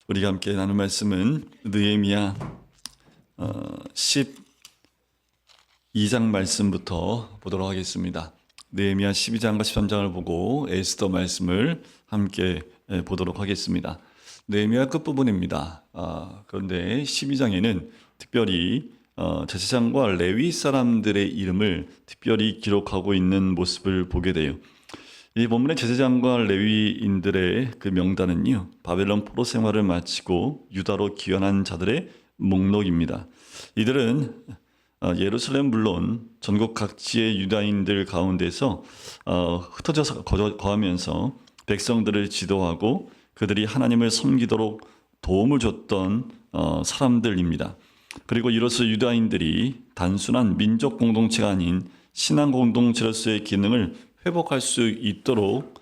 우리가 함께 나눌 말씀은 느헤미야 12장 말씀부터 보도록 하겠습니다. 느헤미야 12장과 13장을 보고 에스더 말씀을 함께 보도록 하겠습니다. 느헤미야 끝부분입니다. 그런데 12장에는 특별히 제사장과 레위 사람들의 이름을 특별히 기록하고 있는 모습을 보게 돼요. 이 본문의 제사장과 레위인들의 그 명단은요, 바벨론 포로 생활을 마치고 유다로 귀환한 자들의 목록입니다. 이들은 예루살렘 물론 전국 각지의 유다인들 가운데서 흩어져서 거하면서 백성들을 지도하고 그들이 하나님을 섬기도록 도움을 줬던 사람들입니다. 그리고 이로써 유다인들이 단순한 민족 공동체가 아닌 신앙 공동체로서의 기능을 회복할 수 있도록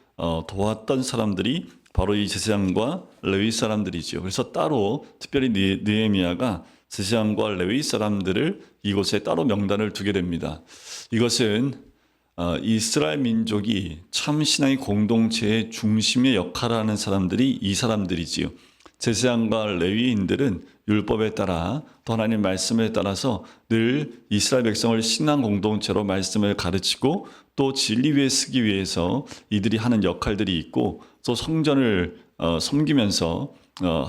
도왔던 사람들이 바로 이 제사장과 레위 사람들이죠. 그래서 따로 특별히 느헤미야가 제사장과 레위 사람들을 이곳에 따로 명단을 두게 됩니다. 이것은 이스라엘 민족이 참 신앙의 공동체의 중심의 역할을 하는 사람들이 이 사람들이지요. 제사장과 레위인들은 율법에 따라 또 하나님 말씀에 따라서 늘 이스라엘 백성을 신앙 공동체로 말씀을 가르치고 또 진리 위에 쓰기 위해서 이들이 하는 역할들이 있고 또 성전을 섬기면서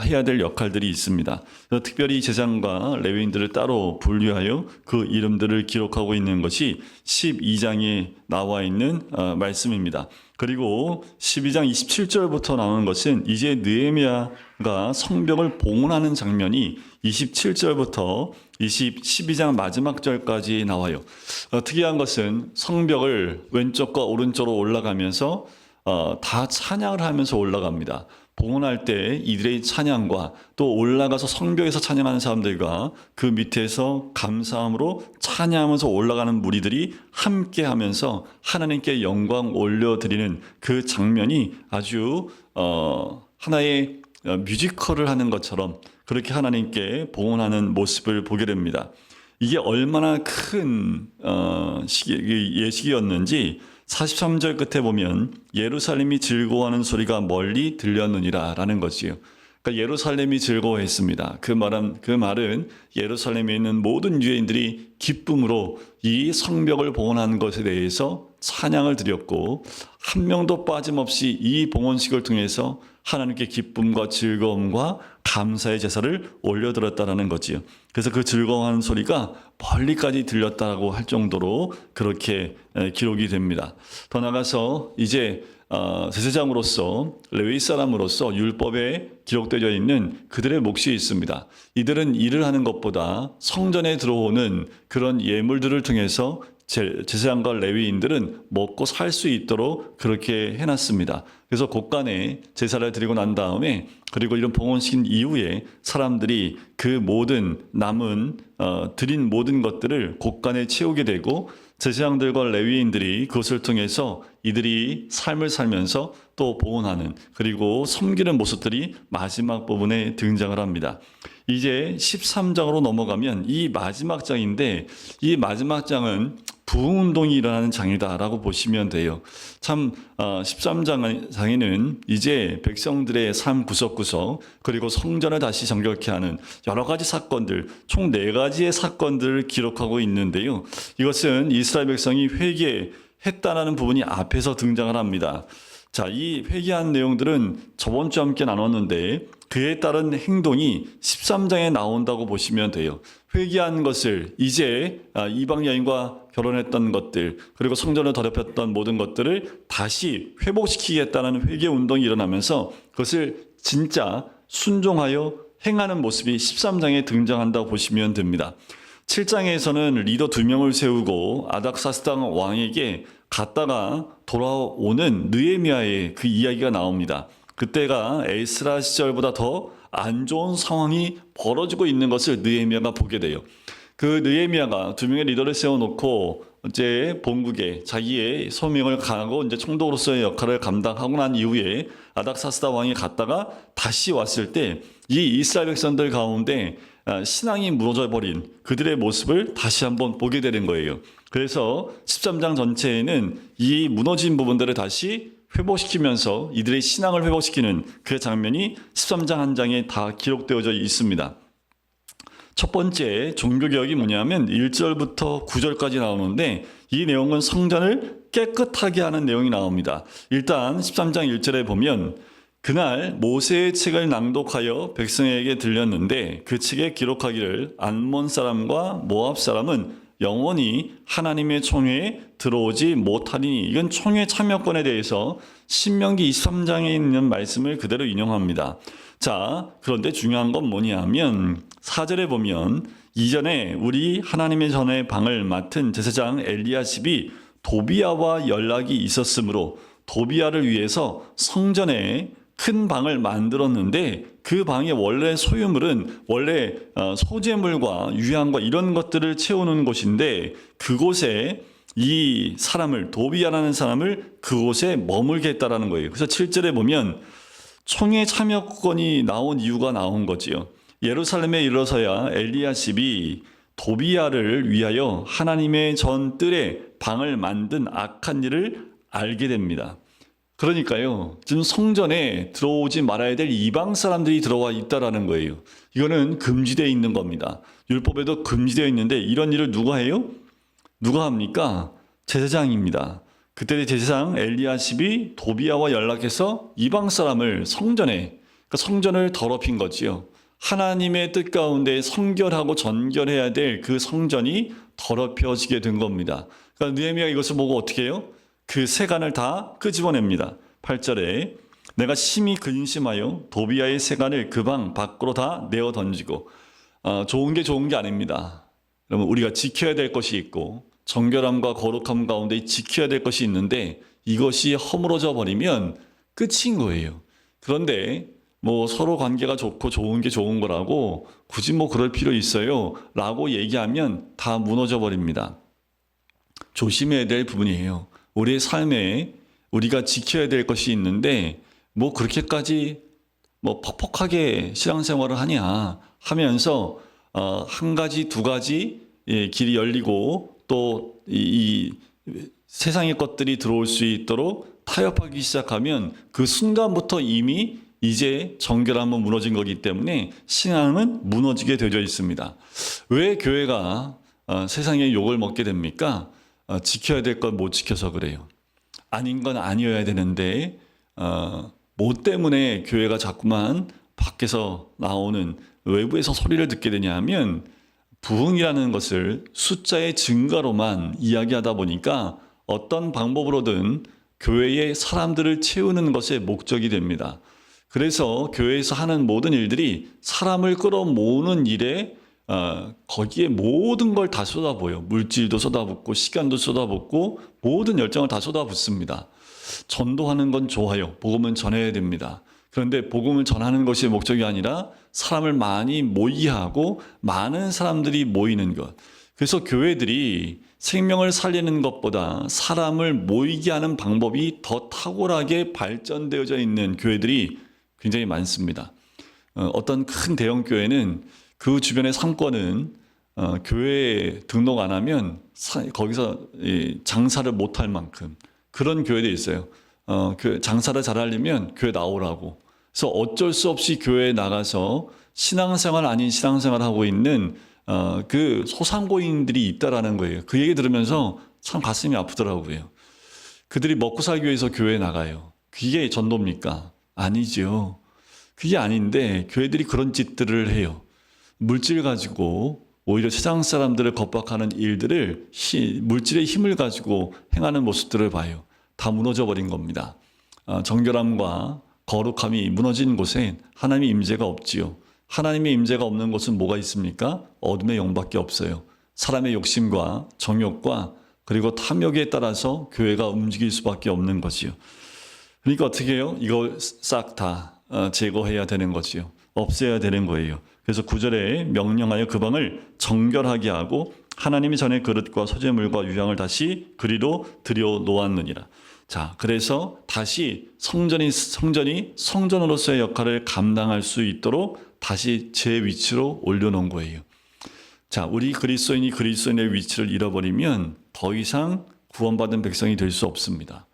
해야 될 역할들이 있습니다. 특별히 제사장과 레위인들을 따로 분류하여 그 이름들을 기록하고 있는 것이 12장에 나와 있는 말씀입니다. 그리고 12장 27절부터 나오는 것은 이제 느헤미야가 성벽을 봉헌하는 장면이 27절부터 12장 마지막 절까지 나와요. 특이한 것은 성벽을 왼쪽과 오른쪽으로 올라가면서 다 찬양을 하면서 올라갑니다. 봉헌할 때 이들의 찬양과 또 올라가서 성벽에서 찬양하는 사람들과 그 밑에서 감사함으로 찬양하면서 올라가는 무리들이 함께 하면서 하나님께 영광 올려드리는 그 장면이 아주 하나의 뮤지컬을 하는 것처럼 그렇게 하나님께 봉헌하는 모습을 보게 됩니다. 이게 얼마나 큰 예식이었는지 43절 끝에 보면 예루살렘이 즐거워하는 소리가 멀리 들렸느니라 라는 것이요. 그러니까 예루살렘이 즐거워했습니다. 그 말은 예루살렘에 있는 모든 유대인들이 기쁨으로 이 성벽을 봉헌한 것에 대해서 찬양을 드렸고 한 명도 빠짐없이 이 봉헌식을 통해서 하나님께 기쁨과 즐거움과 감사의 제사를 올려드렸다라는 거지요. 그래서 그 즐거워하는 소리가 멀리까지 들렸다고 할 정도로 그렇게 기록이 됩니다. 더 나아가서 이제 제사장으로서 레위 사람으로서 율법에 기록되어 있는 그들의 몫이 있습니다. 이들은 일을 하는 것보다 성전에 들어오는 그런 예물들을 통해서 제사장과 레위인들은 먹고 살 수 있도록 그렇게 해놨습니다. 그래서 곳간에 제사를 드리고 난 다음에 그리고 이런 봉헌식 이후에 사람들이 그 모든 남은 드린 모든 것들을 곳간에 채우게 되고 제사장들과 레위인들이 그것을 통해서 이들이 삶을 살면서 또 봉헌하는 그리고 섬기는 모습들이 마지막 부분에 등장을 합니다. 이제 13장으로 넘어가면 이 마지막 장인데 이 마지막 장은 부흥운동이 일어나는 장이다라고 보시면 돼요. 참 13장에는 이제 백성들의 삶 구석구석 그리고 성전을 다시 정결케 하는 여러 가지 사건들 총 4가지의 사건들을 기록하고 있는데요. 이것은 이스라엘 백성이 회개했다라는 부분이 앞에서 등장을 합니다. 자, 이 회개한 내용들은 저번 주와 함께 나눴는데 그에 따른 행동이 13장에 나온다고 보시면 돼요. 회개한 것을 이제 이방 여인과 결혼했던 것들 그리고 성전을 더럽혔던 모든 것들을 다시 회복시키겠다는 회개 운동이 일어나면서 그것을 진짜 순종하여 행하는 모습이 13장에 등장한다고 보시면 됩니다. 7장에서는 리더 2명을 세우고 아닥사스당 왕에게 갔다가 돌아오는 느헤미야의 그 이야기가 나옵니다. 그때가 에스라 시절보다 더 안 좋은 상황이 벌어지고 있는 것을 느헤미야가 보게 돼요. 그 느헤미야가 2명의 리더를 세워놓고 이제 본국에 자기의 소명을 가하고 이제 총독으로서의 역할을 감당하고 난 이후에 아닥사스다 왕이 갔다가 다시 왔을 때 이 이스라엘 백성들 가운데 신앙이 무너져 버린 그들의 모습을 다시 한번 보게 되는 거예요. 그래서 13장 전체에는 이 무너진 부분들을 다시 회복시키면서 이들의 신앙을 회복시키는 그 장면이 13장 한 장에 다 기록되어져 있습니다. 첫 번째 종교개혁이 뭐냐면 1절부터 9절까지 나오는데 이 내용은 성전을 깨끗하게 하는 내용이 나옵니다. 일단 13장 1절에 보면 그날 모세의 책을 낭독하여 백성에게 들렸는데 그 책에 기록하기를 암몬 사람과 모압 사람은 영원히 하나님의 총회에 들어오지 못하리니, 이건 총회 참여권에 대해서 신명기 23장에 있는 말씀을 그대로 인용합니다. 자, 그런데 중요한 건 뭐냐면 4절에 보면 이전에 우리 하나님의 전의 방을 맡은 제사장 엘리야십이 도비야와 연락이 있었으므로 도비야를 위해서 성전에 큰 방을 만들었는데 그 방의 원래 소유물은 원래 소재물과 유향과 이런 것들을 채우는 곳인데 그곳에 이 사람을, 도비야라는 사람을 그곳에 머물게 했다라는 거예요. 그래서 7절에 보면 총회 참여권이 나온 이유가 나온 거지요. 예루살렘에 이르러서야 엘리야십이 도비야를 위하여 하나님의 전 뜰에 방을 만든 악한 일을 알게 됩니다. 그러니까요, 지금 성전에 들어오지 말아야 될 이방 사람들이 들어와 있다라는 거예요. 이거는 금지되어 있는 겁니다. 율법에도 금지되어 있는데 이런 일을 누가 해요? 누가 합니까? 제사장입니다. 그때 제사장 엘리야십이 도비야와 연락해서 이방 사람을 성전에, 그러니까 성전을 더럽힌 거지요. 하나님의 뜻 가운데 성결하고 전결해야 될 그 성전이 더럽혀지게 된 겁니다. 그러니까 느헤미야가 이것을 보고 어떻게 해요? 그 세간을 다 끄집어냅니다. 8절에 내가 심히 근심하여 도비야의 세간을 그 방 밖으로 다 내어 던지고, 좋은 게 아닙니다. 여러분, 우리가 지켜야 될 것이 있고 정결함과 거룩함 가운데 지켜야 될 것이 있는데 이것이 허물어져 버리면 끝인 거예요. 그런데 뭐 서로 관계가 좋고 좋은 게 좋은 거라고 굳이 뭐 그럴 필요 있어요 라고 얘기하면 다 무너져 버립니다. 조심해야 될 부분이에요. 우리의 삶에 우리가 지켜야 될 것이 있는데 뭐 그렇게까지 뭐 퍽퍽하게 신앙생활을 하냐 하면서 한 가지 두 가지 길이 열리고 또 이 세상의 것들이 들어올 수 있도록 타협하기 시작하면 그 순간부터 이미 이제 정결함은 무너진 거기 때문에 신앙은 무너지게 되어 있습니다. 왜 교회가 세상의 욕을 먹게 됩니까? 지켜야 될 것 못 지켜서 그래요. 아닌 건 아니어야 되는데 뭐 때문에 교회가 자꾸만 밖에서 나오는 외부에서 소리를 듣게 되냐면 부흥이라는 것을 숫자의 증가로만 이야기하다 보니까 어떤 방법으로든 교회의 사람들을 채우는 것에 목적이 됩니다. 그래서 교회에서 하는 모든 일들이 사람을 끌어모으는 일에 거기에 모든 걸 다 쏟아부어요. 물질도 쏟아붓고 시간도 쏟아붓고 모든 열정을 다 쏟아붓습니다. 전도하는 건 좋아요. 복음은 전해야 됩니다. 그런데 복음을 전하는 것이 목적이 아니라 사람을 많이 모이게 하고 많은 사람들이 모이는 것. 그래서 교회들이 생명을 살리는 것보다 사람을 모이게 하는 방법이 더 탁월하게 발전되어져 있는 교회들이 굉장히 많습니다. 어떤 큰 대형 교회는 그 주변의 상권은 교회에 등록 안 하면 거기서 장사를 못할 만큼 그런 교회도 있어요. 그 장사를 잘하려면 교회 나오라고. 그래서 어쩔 수 없이 교회에 나가서 신앙생활 아닌 신앙생활을 하고 있는 그 소상공인들이 있다라는 거예요. 그 얘기 들으면서 참 가슴이 아프더라고요. 그들이 먹고 살기 위해서 교회에 나가요. 그게 전도입니까? 아니죠. 그게 아닌데 교회들이 그런 짓들을 해요. 물질 가지고 오히려 세상 사람들을 겁박하는 일들을 물질의 힘을 가지고 행하는 모습들을 봐요. 다 무너져 버린 겁니다. 정결함과 거룩함이 무너진 곳에 하나님의 임재가 없지요. 하나님의 임재가 없는 곳은 뭐가 있습니까? 어둠의 영밖에 없어요. 사람의 욕심과 정욕과 그리고 탐욕에 따라서 교회가 움직일 수밖에 없는 거지요. 그러니까 어떻게 해요? 이거 싹 다 제거해야 되는 거지요. 없애야 되는 거예요. 그래서 9절에 명령하여 그 방을 정결하게 하고 하나님이 전에 그릇과 소재물과 유향을 다시 그리로 들여 놓았느니라. 자, 그래서 다시 성전이 성전으로서의 역할을 감당할 수 있도록 다시 제 위치로 올려놓은 거예요. 자, 우리 그리스도인이 그리스도인의 위치를 잃어버리면 더 이상 구원받은 백성이 될 수 없습니다.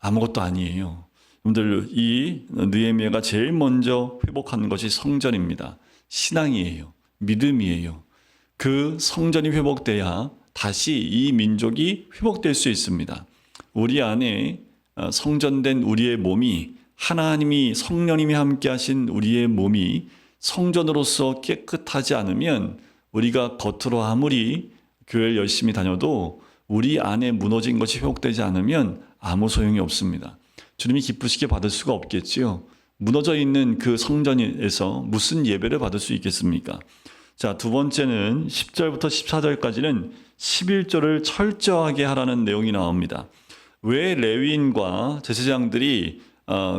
아무것도 아니에요. 여러분들 이 느헤미야가 제일 먼저 회복하는 것이 성전입니다. 신앙이에요. 믿음이에요. 그 성전이 회복돼야 다시 이 민족이 회복될 수 있습니다. 우리 안에 성전된 우리의 몸이 하나님이 성령님이 함께 하신 우리의 몸이 성전으로서 깨끗하지 않으면 우리가 겉으로 아무리 교회를 열심히 다녀도 우리 안에 무너진 것이 회복되지 않으면 아무 소용이 없습니다. 주님이 기쁘시게 받을 수가 없겠지요. 무너져 있는 그 성전에서 무슨 예배를 받을 수 있겠습니까? 자, 두 번째는 10절부터 14절까지는 11조를 철저하게 하라는 내용이 나옵니다. 왜 레위인과 제사장들이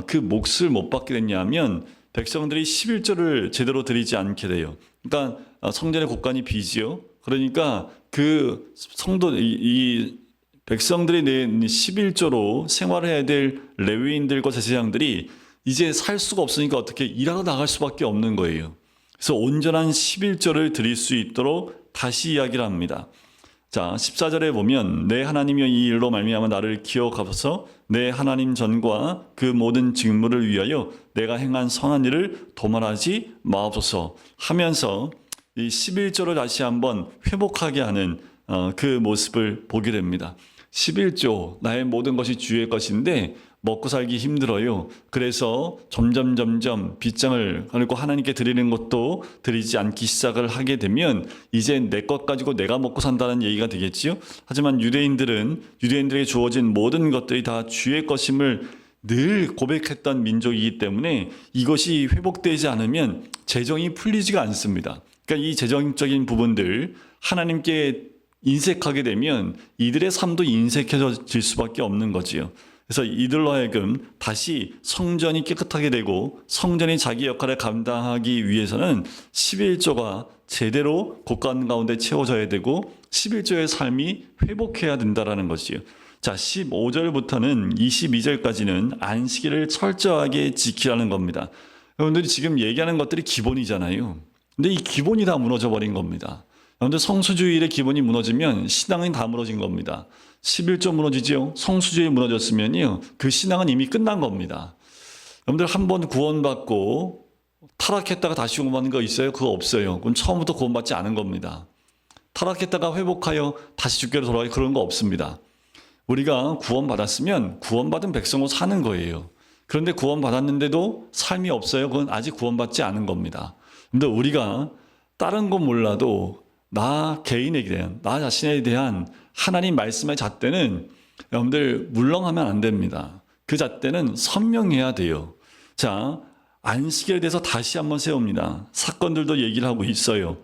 그 몫을 못 받게 됐냐면 백성들이 11조를 제대로 드리지 않게 돼요. 그러니까 성전의 곳간이 비지요. 그러니까 그 성도 이 백성들이 낸 11조로 생활해야 될 레위인들과 제사장들이 이제 살 수가 없으니까 어떻게 일하러 나갈 수밖에 없는 거예요. 그래서 온전한 11조를 드릴 수 있도록 다시 이야기를 합니다. 자, 14절에 보면 내 하나님이여 이 일로 말미암아 나를 기억하소서 내 하나님 전과 그 모든 직무를 위하여 내가 행한 선한 일을 도말하지 마옵소서 하면서 이 11조를 다시 한번 회복하게 하는 그 모습을 보게 됩니다. 11조 나의 모든 것이 주의 것인데 먹고 살기 힘들어요. 그래서 점점 빗장을 걸고 하나님께 드리는 것도 드리지 않기 시작을 하게 되면 이제 내 것 가지고 내가 먹고 산다는 얘기가 되겠지요. 하지만 유대인들에게 주어진 모든 것들이 다 주의 것임을 늘 고백했던 민족이기 때문에 이것이 회복되지 않으면 재정이 풀리지가 않습니다. 그러니까 이 재정적인 부분들 하나님께 인색하게 되면 이들의 삶도 인색해질 수밖에 없는 거지요. 그래서 이들로 하여금 다시 성전이 깨끗하게 되고 성전이 자기 역할을 감당하기 위해서는 11조가 제대로 곳간 가운데 채워져야 되고 11조의 삶이 회복해야 된다는 것이요. 자, 15절부터는 22절까지는 안식일을 철저하게 지키라는 겁니다. 여러분들이 지금 얘기하는 것들이 기본이잖아요. 근데 이 기본이 다 무너져 버린 겁니다. 여러분들 성수주일의 기본이 무너지면 신앙은 다 무너진 겁니다. 11조 무너지죠. 성수주일 무너졌으면요. 그 신앙은 이미 끝난 겁니다. 여러분들 한 번 구원받고 타락했다가 다시 구원받는 거 있어요? 그거 없어요. 그건 처음부터 구원받지 않은 겁니다. 타락했다가 회복하여 다시 주께로 돌아가기 그런 거 없습니다. 우리가 구원받았으면 구원받은 백성으로 사는 거예요. 그런데 구원받았는데도 삶이 없어요? 그건 아직 구원받지 않은 겁니다. 근데 우리가 다른 건 몰라도 나 개인에 대한, 나 자신에 대한 하나님 말씀의 잣대는 여러분들 물렁하면 안 됩니다. 그 잣대는 선명해야 돼요. 자, 안식일에 대해서 다시 한번 세웁니다. 사건들도 얘기를 하고 있어요.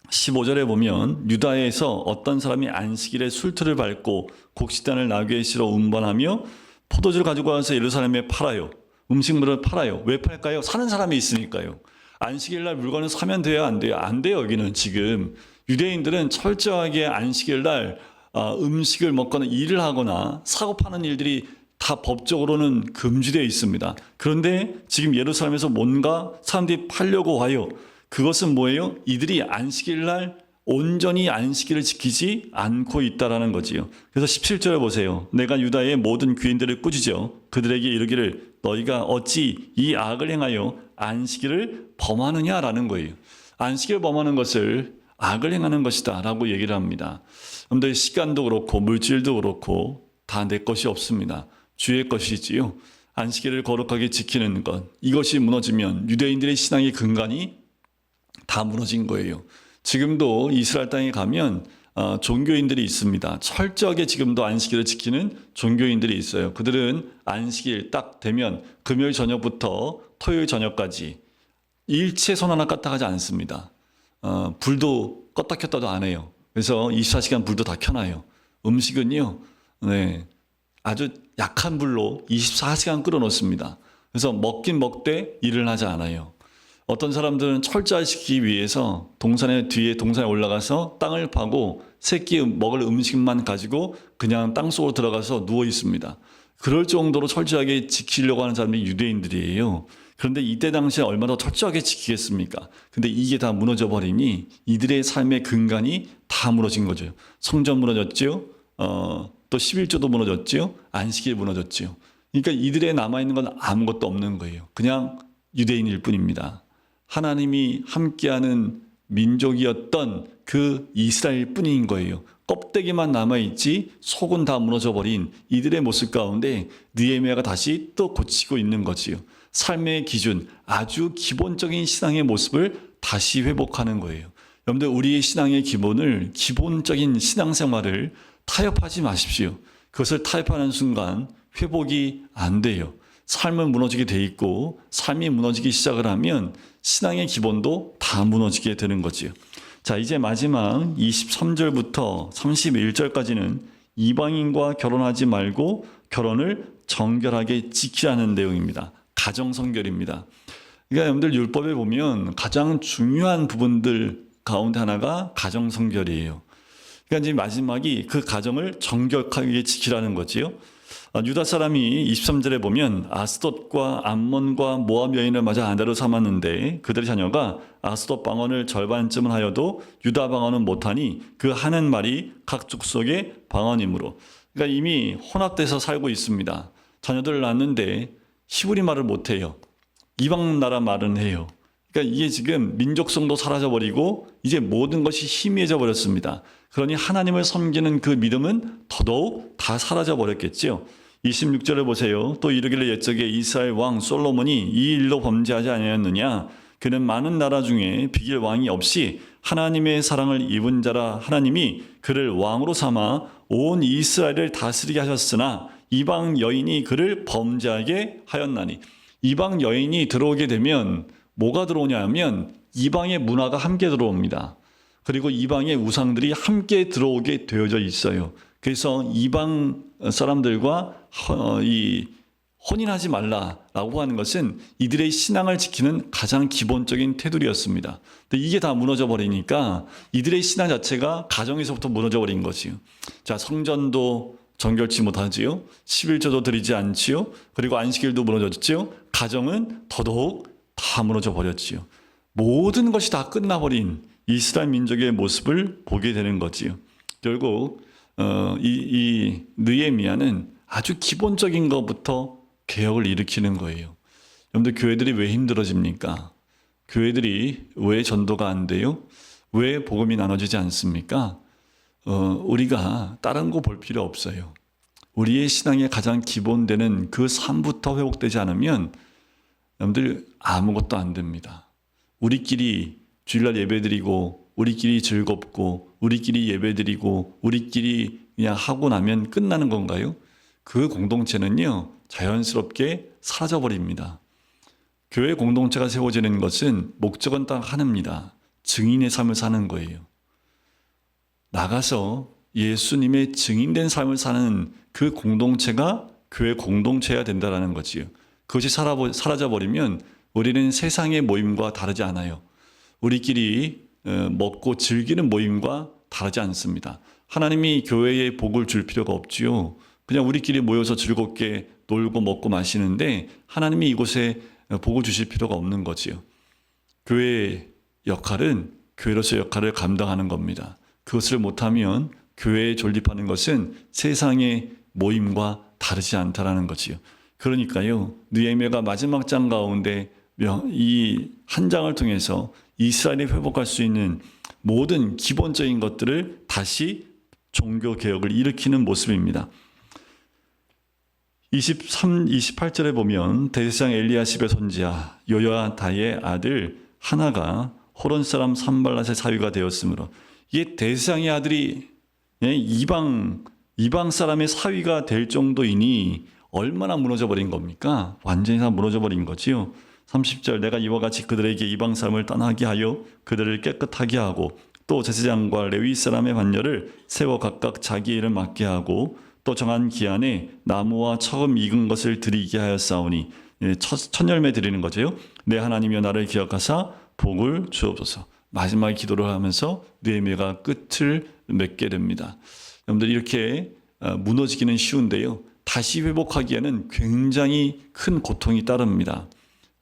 15절에 보면 유다에서 어떤 사람이 안식일에 술틀을 밟고 곡식단을 나귀에 실어 운반하며 포도주를 가지고 와서 예루살렘에 팔아요. 음식물을 팔아요. 왜 팔까요? 사는 사람이 있으니까요. 안식일 날 물건을 사면 돼요? 안 돼요? 안 돼요. 여기는 지금 유대인들은 철저하게 안식일 날 음식을 먹거나 일을 하거나 사고 파는 일들이 다 법적으로는 금지되어 있습니다. 그런데 지금 예루살렘에서 뭔가 사람들이 팔려고 와요. 그것은 뭐예요? 이들이 안식일 날 온전히 안식일을 지키지 않고 있다라는 거지요. 그래서 17절에 보세요. 내가 유다의 모든 귀인들을 꾸짖어 그들에게 이르기를 너희가 어찌 이 악을 행하여 안식일을 범하느냐라는 거예요. 안식일을 범하는 것을 악을 행하는 것이다 라고 얘기를 합니다. 여러분들 시간도 그렇고 물질도 그렇고 다 내 것이 없습니다. 주의 것이지요. 안식일을 거룩하게 지키는 것, 이것이 무너지면 유대인들의 신앙의 근간이 다 무너진 거예요. 지금도 이스라엘 땅에 가면 종교인들이 있습니다. 철저하게 지금도 안식일을 지키는 종교인들이 있어요. 그들은 안식일 딱 되면 금요일 저녁부터 토요일 저녁까지 일체 손 하나 까딱하지 않습니다. 불도 껐다 켰다도 안 해요. 그래서 24시간 불도 다 켜놔요. 음식은요, 네, 아주 약한 불로 24시간 끓여놓습니다. 그래서 먹긴 먹되 일을 하지 않아요. 어떤 사람들은 철저시키기 위해서 동산에 올라가서 땅을 파고 새끼 먹을 음식만 가지고 그냥 땅속으로 들어가서 누워 있습니다. 그럴 정도로 철저하게 지키려고 하는 사람들이 유대인들이에요. 그런데 이때 당시에 얼마나 철저하게 지키겠습니까? 근데 이게 다 무너져 버리니 이들의 삶의 근간이 다 무너진 거죠. 성전 무너졌죠. 또 11조도 무너졌지요. 안식일이 무너졌지요. 그러니까 이들에 남아있는 건 아무것도 없는 거예요. 그냥 유대인일 뿐입니다. 하나님이 함께하는 민족이었던 그 이스라엘 뿐인 거예요. 껍데기만 남아있지 속은 다 무너져버린 이들의 모습 가운데 느헤미야가 다시 또 고치고 있는 거지요. 삶의 기준, 아주 기본적인 신앙의 모습을 다시 회복하는 거예요. 여러분들, 우리의 신앙의 기본을, 기본적인 신앙생활을 타협하지 마십시오. 그것을 타협하는 순간 회복이 안 돼요. 삶은 무너지게 돼 있고 삶이 무너지기 시작을 하면 신앙의 기본도 다 무너지게 되는 거지요. 자, 이제 마지막 23절부터 31절까지는 이방인과 결혼하지 말고 결혼을 정결하게 지키라는 내용입니다. 가정성결입니다. 그러니까 여러분들, 율법에 보면 가장 중요한 부분들 가운데 하나가 가정성결이에요. 그러니까 이제 마지막이 그 가정을 정결하게 지키라는 거지요. 유다 사람이 23절에 보면 아스돗과 암몬과 모압 여인을 맞아 아내로 삼았는데 그들의 자녀가 아스돗 방언을 절반쯤은 하여도 유다 방언은 못하니 그 하는 말이 각 족속의 방언이므로. 그러니까 이미 혼합돼서 살고 있습니다. 자녀들을 낳는데 히브리 말을 못해요. 이방 나라 말은 해요. 그러니까 이게 지금 민족성도 사라져버리고 이제 모든 것이 희미해져 버렸습니다. 그러니 하나님을 섬기는 그 믿음은 더더욱 다 사라져버렸겠지요. 26절을 보세요. 또 이르기를 옛적에 이스라엘 왕 솔로몬이 이 일로 범죄하지 아니하였느냐. 그는 많은 나라 중에 비길 왕이 없이 하나님의 사랑을 입은 자라. 하나님이 그를 왕으로 삼아 온 이스라엘을 다스리게 하셨으나 이방 여인이 그를 범죄하게 하였나니. 이방 여인이 들어오게 되면 뭐가 들어오냐 하면 이방의 문화가 함께 들어옵니다. 그리고 이방의 우상들이 함께 들어오게 되어져 있어요. 그래서 이방 사람들과 혼인하지 말라라고 하는 것은 이들의 신앙을 지키는 가장 기본적인 테두리였습니다. 근데 이게 다 무너져 버리니까 이들의 신앙 자체가 가정에서부터 무너져 버린 거지요. 자, 성전도 정결치 못하지요. 11조도 드리지 않지요. 그리고 안식일도 무너졌지요. 가정은 더더욱 다 무너져 버렸지요. 모든 것이 다 끝나버린 이스라엘 민족의 모습을 보게 되는 거지요. 결국 이 느헤미야는 아주 기본적인 것부터 개혁을 일으키는 거예요. 여러분들, 교회들이 왜 힘들어집니까? 교회들이 왜 전도가 안 돼요? 왜 복음이 나눠지지 않습니까? 우리가 다른 거 볼 필요 없어요. 우리의 신앙의 가장 기본되는 그 삶부터 회복되지 않으면 여러분들 아무것도 안 됩니다. 우리끼리 주일날 예배드리고 우리끼리 즐겁고 우리끼리 예배드리고 우리끼리 그냥 하고 나면 끝나는 건가요? 그 공동체는요, 자연스럽게 사라져버립니다. 교회 공동체가 세워지는 것은 목적은 딱 하나입니다. 증인의 삶을 사는 거예요. 나가서 예수님의 증인된 삶을 사는 그 공동체가 교회 공동체여야 된다는 거지요. 그것이 사라져버리면 우리는 세상의 모임과 다르지 않아요. 우리끼리 먹고 즐기는 모임과 다르지 않습니다. 하나님이 교회에 복을 줄 필요가 없지요. 그냥 우리끼리 모여서 즐겁게 놀고 먹고 마시는데 하나님이 이곳에 복을 주실 필요가 없는 거지요. 교회의 역할은 교회로서의 역할을 감당하는 겁니다. 그것을 못하면 교회에 존립하는 것은 세상의 모임과 다르지 않다라는 거지요. 그러니까요, 느헤미야가 마지막 장 가운데 이 한 장을 통해서 이스라엘이 회복할 수 있는 모든 기본적인 것들을 다시 종교 개혁을 일으키는 모습입니다. 28절에 보면 대제사장 엘리야십의 손자 요야다의 아들 하나가 호론 사람 산발랏의 사위가 되었으므로, 이게 대제사장의 아들이 이방 사람의 사위가 될 정도이니 얼마나 무너져 버린 겁니까? 완전히 다 무너져 버린 거지요. 30절, 내가 이와 같이 그들에게 이방 사람을 떠나게 하여 그들을 깨끗하게 하고 또 제사장과 레위 사람의 반열을 세워 각각 자기 일을 맡게 하고 또 정한 기한에 나무와 처음 익은 것을 드리게 하였사오니, 첫 열매 드리는 거죠. 내 하나님이여 나를 기억하사 복을 주옵소서. 마지막 기도를 하면서 느헤미야가 끝을 맺게 됩니다. 여러분들, 이렇게 무너지기는 쉬운데요, 다시 회복하기에는 굉장히 큰 고통이 따릅니다.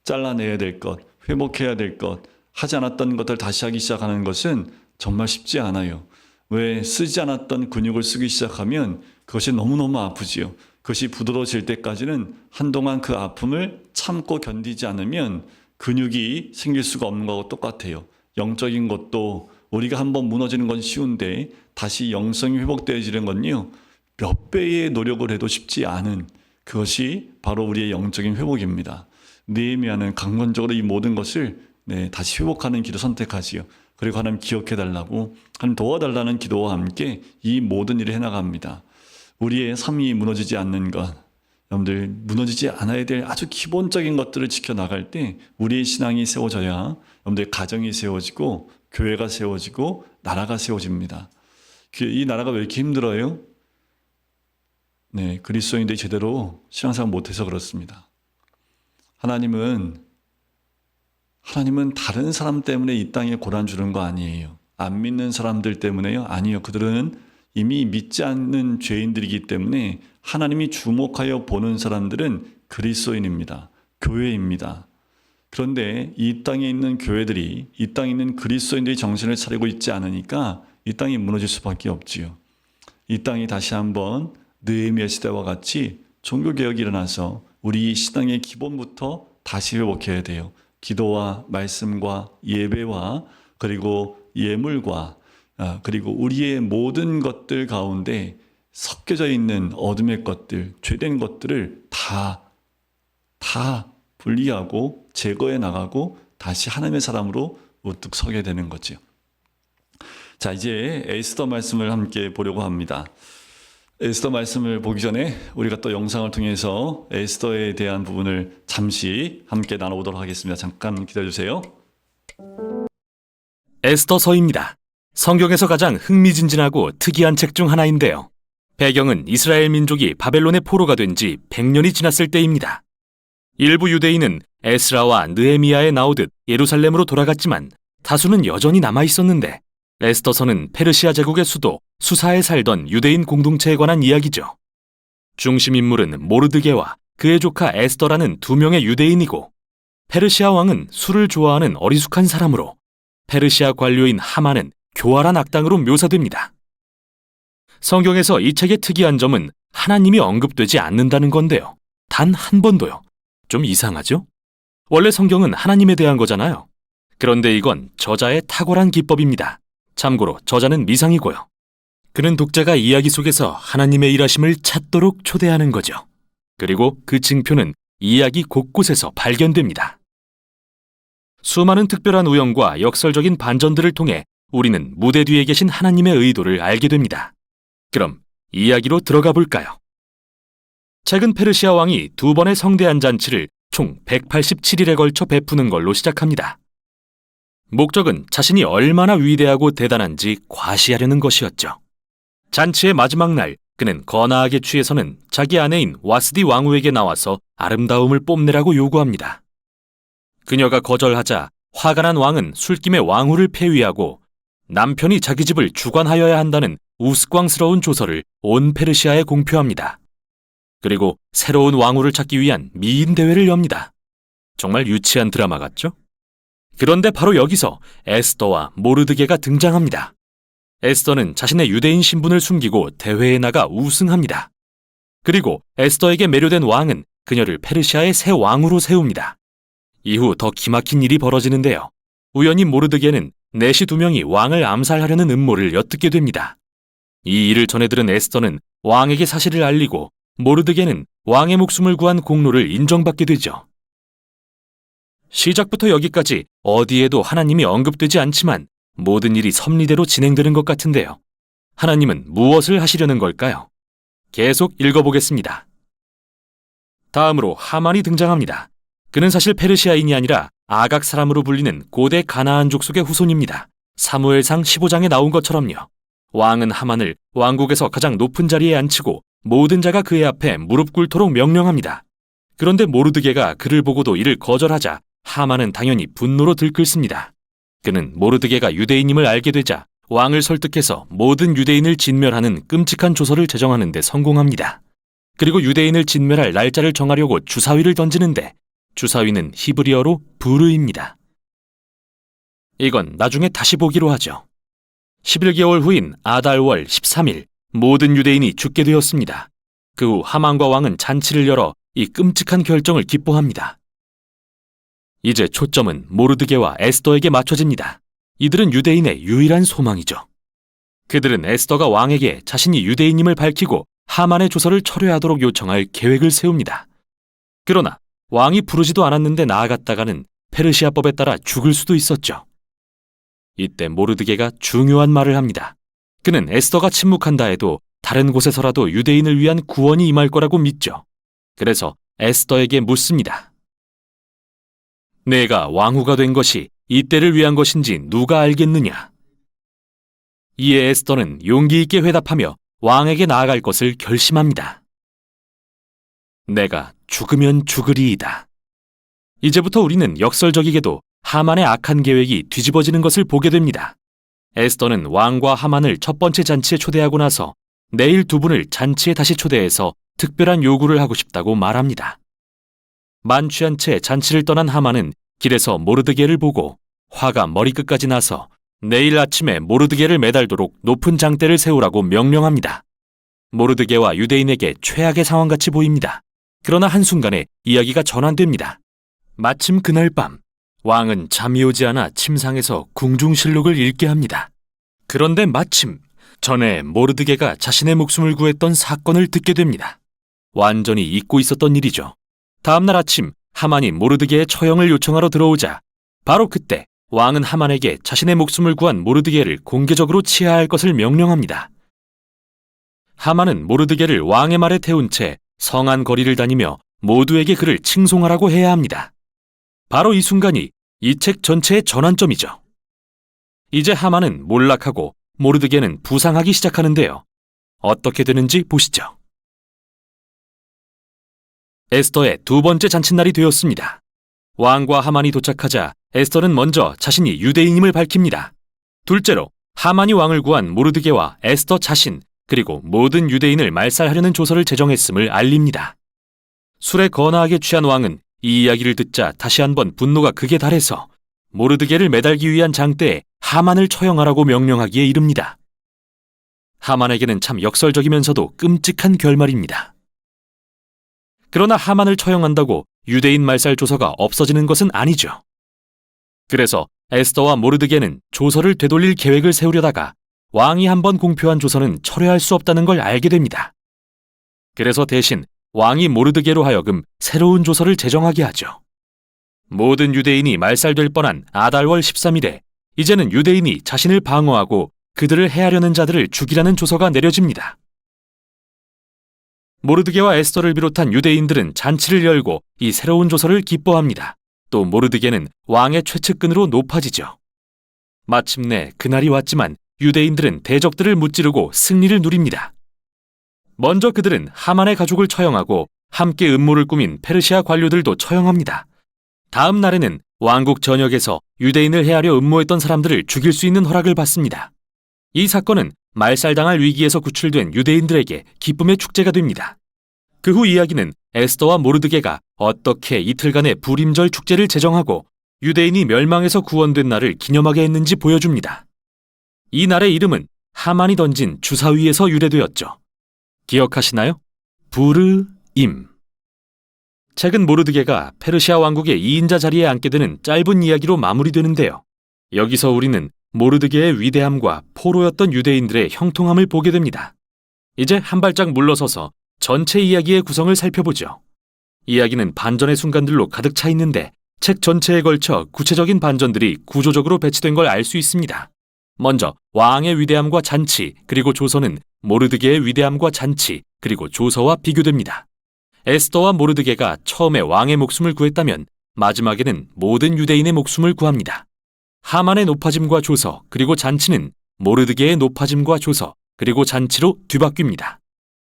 잘라내야 될 것, 회복해야 될 것, 하지 않았던 것들 다시 하기 시작하는 것은 정말 쉽지 않아요. 왜? 쓰지 않았던 근육을 쓰기 시작하면 그것이 너무너무 아프지요. 그것이 부드러워질 때까지는 한동안 그 아픔을 참고 견디지 않으면 근육이 생길 수가 없는 거하고 똑같아요. 영적인 것도 우리가 한번 무너지는 건 쉬운데 다시 영성이 회복되어지는 건요, 몇 배의 노력을 해도 쉽지 않은, 그것이 바로 우리의 영적인 회복입니다. 느헤미야는 강건적으로 이 모든 것을 다시 회복하는 길을 선택하지요. 그리고 하나님 기억해 달라고, 하나님 도와달라는 기도와 함께 이 모든 일을 해나갑니다. 우리의 삶이 무너지지 않는 것, 여러분들 무너지지 않아야 될 아주 기본적인 것들을 지켜나갈 때 우리의 신앙이 세워져야 여러분들 가정이 세워지고 교회가 세워지고 나라가 세워집니다. 이 나라가 왜 이렇게 힘들어요? 그리스도인들이 제대로 신앙생활 못해서 그렇습니다. 하나님은 다른 사람 때문에 이 땅에 고난 주는 거 아니에요. 안 믿는 사람들 때문에요? 아니요. 그들은 이미 믿지 않는 죄인들이기 때문에 하나님이 주목하여 보는 사람들은 그리스도인입니다. 교회입니다. 그런데 이 땅에 있는 교회들이, 이 땅에 있는 그리스도인들이 정신을 차리고 있지 않으니까 이 땅이 무너질 수밖에 없지요. 이 땅이 다시 한번 느헤미야 시대와 같이 종교개혁이 일어나서 우리 신앙의 기본부터 다시 회복해야 돼요. 기도와 말씀과 예배와 그리고 예물과 그리고 우리의 모든 것들 가운데 섞여져 있는 어둠의 것들, 죄된 것들을 다 분리하고 제거해 나가고 다시 하나님의 사람으로 우뚝 서게 되는 거죠. 자, 이제 에스더 말씀을 함께 보려고 합니다. 에스더 말씀을 보기 전에 우리가 또 영상을 통해서 에스더에 대한 부분을 잠시 함께 나눠보도록 하겠습니다. 잠깐 기다려주세요. 에스더서입니다. 성경에서 가장 흥미진진하고 특이한 책 중 하나인데요. 배경은 이스라엘 민족이 바벨론의 포로가 된 지 100년이 지났을 때입니다. 일부 유대인은 에스라와 느헤미야에 나오듯 예루살렘으로 돌아갔지만 다수는 여전히 남아 있었는데, 에스더서는 페르시아 제국의 수도 수사에 살던 유대인 공동체에 관한 이야기죠. 중심 인물은 모르드게와 그의 조카 에스더라는 두 명의 유대인이고, 페르시아 왕은 술을 좋아하는 어리숙한 사람으로 페르시아 관료인 하만은 교활한 악당으로 묘사됩니다. 성경에서 이 책의 특이한 점은 하나님이 언급되지 않는다는 건데요. 단 한 번도요. 좀 이상하죠? 원래 성경은 하나님에 대한 거잖아요. 그런데 이건 저자의 탁월한 기법입니다. 참고로 저자는 미상이고요. 그는 독자가 이야기 속에서 하나님의 일하심을 찾도록 초대하는 거죠. 그리고 그 징표는 이야기 곳곳에서 발견됩니다. 수많은 특별한 우연과 역설적인 반전들을 통해 우리는 무대 뒤에 계신 하나님의 의도를 알게 됩니다. 그럼 이야기로 들어가 볼까요? 책은 페르시아 왕이 두 번의 성대한 잔치를 총 187일에 걸쳐 베푸는 걸로 시작합니다. 목적은 자신이 얼마나 위대하고 대단한지 과시하려는 것이었죠. 잔치의 마지막 날, 그는 거나하게 취해서는 자기 아내인 와스디 왕후에게 나와서 아름다움을 뽐내라고 요구합니다. 그녀가 거절하자 화가 난 왕은 술김에 왕후를 폐위하고 남편이 자기 집을 주관하여야 한다는 우스꽝스러운 조서를 온 페르시아에 공표합니다. 그리고 새로운 왕후를 찾기 위한 미인 대회를 엽니다. 정말 유치한 드라마 같죠? 그런데 바로 여기서 에스더와 모르드게가 등장합니다. 에스더는 자신의 유대인 신분을 숨기고 대회에 나가 우승합니다. 그리고 에스더에게 매료된 왕은 그녀를 페르시아의 새 왕으로 세웁니다. 이후 더 기막힌 일이 벌어지는데요. 우연히 모르드게는 내시 두 명이 왕을 암살하려는 음모를 엿듣게 됩니다. 이 일을 전해 들은 에스더는 왕에게 사실을 알리고 모르드게는 왕의 목숨을 구한 공로를 인정받게 되죠. 시작부터 여기까지 어디에도 하나님이 언급되지 않지만 모든 일이 섭리대로 진행되는 것 같은데요. 하나님은 무엇을 하시려는 걸까요? 계속 읽어보겠습니다. 다음으로 하만이 등장합니다. 그는 사실 페르시아인이 아니라 아각 사람으로 불리는 고대 가나안 족속의 후손입니다. 사무엘상 15장에 나온 것처럼요. 왕은 하만을 왕국에서 가장 높은 자리에 앉히고 모든 자가 그의 앞에 무릎 꿇도록 명령합니다. 그런데 모르드게가 그를 보고도 이를 거절하자 하만은 당연히 분노로 들끓습니다. 그는 모르드게가 유대인임을 알게 되자 왕을 설득해서 모든 유대인을 진멸하는 끔찍한 조서를 제정하는 데 성공합니다. 그리고 유대인을 진멸할 날짜를 정하려고 주사위를 던지는데 주사위는 히브리어로 부르입니다. 이건 나중에 다시 보기로 하죠. 11개월 후인 아달월 13일 모든 유대인이 죽게 되었습니다. 그 후 하만과 왕은 잔치를 열어 이 끔찍한 결정을 기뻐합니다. 이제 초점은 모르드게와 에스더에게 맞춰집니다. 이들은 유대인의 유일한 소망이죠. 그들은 에스더가 왕에게 자신이 유대인임을 밝히고 하만의 조서를 철회하도록 요청할 계획을 세웁니다. 그러나 왕이 부르지도 않았는데 나아갔다가는 페르시아법에 따라 죽을 수도 있었죠. 이때 모르드게가 중요한 말을 합니다. 그는 에스더가 침묵한다 해도 다른 곳에서라도 유대인을 위한 구원이 임할 거라고 믿죠. 그래서 에스더에게 묻습니다. 내가 왕후가 된 것이 이때를 위한 것인지 누가 알겠느냐? 이에 에스더는 용기 있게 회답하며 왕에게 나아갈 것을 결심합니다. 내가 죽으면 죽으리이다. 이제부터 우리는 역설적이게도 하만의 악한 계획이 뒤집어지는 것을 보게 됩니다. 에스더는 왕과 하만을 첫 번째 잔치에 초대하고 나서 내일 두 분을 잔치에 다시 초대해서 특별한 요구를 하고 싶다고 말합니다. 만취한 채 잔치를 떠난 하만은 길에서 모르드게를 보고 화가 머리끝까지 나서 내일 아침에 모르드게를 매달도록 높은 장대를 세우라고 명령합니다. 모르드게와 유대인에게 최악의 상황같이 보입니다. 그러나 한순간에 이야기가 전환됩니다. 마침 그날 밤 왕은 잠이 오지 않아 침상에서 궁중실록을 읽게 합니다. 그런데 마침 전에 모르드게가 자신의 목숨을 구했던 사건을 듣게 됩니다. 완전히 잊고 있었던 일이죠. 다음날 아침 하만이 모르드게의 처형을 요청하러 들어오자 바로 그때 왕은 하만에게 자신의 목숨을 구한 모르드게를 공개적으로 치하할 것을 명령합니다. 하만은 모르드게를 왕의 말에 태운 채 성안 거리를 다니며 모두에게 그를 칭송하라고 해야 합니다. 바로 이 순간이 이 책 전체의 전환점이죠. 이제 하만은 몰락하고 모르드게는 부상하기 시작하는데요. 어떻게 되는지 보시죠. 에스더의 두 번째 잔칫날이 되었습니다. 왕과 하만이 도착하자 에스더는 먼저 자신이 유대인임을 밝힙니다. 둘째로 하만이 왕을 구한 모르드게와 에스더 자신 그리고 모든 유대인을 말살하려는 조서를 제정했음을 알립니다. 술에 거나하게 취한 왕은 이 이야기를 듣자 다시 한번 분노가 극에 달해서 모르드게를 매달기 위한 장대에 하만을 처형하라고 명령하기에 이릅니다. 하만에게는 참 역설적이면서도 끔찍한 결말입니다. 그러나 하만을 처형한다고 유대인 말살 조서가 없어지는 것은 아니죠. 그래서 에스더와 모르드게는 조서를 되돌릴 계획을 세우려다가 왕이 한번 공표한 조서는 철회할 수 없다는 걸 알게 됩니다. 그래서 대신 왕이 모르드게로 하여금 새로운 조서를 제정하게 하죠. 모든 유대인이 말살될 뻔한 아달월 13일에 이제는 유대인이 자신을 방어하고 그들을 해하려는 자들을 죽이라는 조서가 내려집니다. 모르드게와 에스더를 비롯한 유대인들은 잔치를 열고 이 새로운 조서를 기뻐합니다. 또 모르드게는 왕의 최측근으로 높아지죠. 마침내 그날이 왔지만 유대인들은 대적들을 무찌르고 승리를 누립니다. 먼저 그들은 하만의 가족을 처형하고 함께 음모를 꾸민 페르시아 관료들도 처형합니다. 다음 날에는 왕국 전역에서 유대인을 해하려 음모했던 사람들을 죽일 수 있는 허락을 받습니다. 이 사건은 말살당할 위기에서 구출된 유대인들에게 기쁨의 축제가 됩니다. 그 후 이야기는 에스더와 모르드게가 어떻게 이틀간의 불임절 축제를 제정하고 유대인이 멸망에서 구원된 날을 기념하게 했는지 보여줍니다. 이 날의 이름은 하만이 던진 주사위에서 유래되었죠. 기억하시나요? 부르임. 책은 모르드게가 페르시아 왕국의 2인자 자리에 앉게 되는 짧은 이야기로 마무리되는데요. 여기서 우리는 모르드게의 위대함과 포로였던 유대인들의 형통함을 보게 됩니다. 이제 한 발짝 물러서서 전체 이야기의 구성을 살펴보죠. 이야기는 반전의 순간들로 가득 차 있는데 책 전체에 걸쳐 구체적인 반전들이 구조적으로 배치된 걸 알 수 있습니다. 먼저 왕의 위대함과 잔치 그리고 조서는 모르드게의 위대함과 잔치 그리고 조서와 비교됩니다. 에스더와 모르드게가 처음에 왕의 목숨을 구했다면 마지막에는 모든 유대인의 목숨을 구합니다. 하만의 높아짐과 조서 그리고 잔치는 모르드게의 높아짐과 조서 그리고 잔치로 뒤바뀝니다.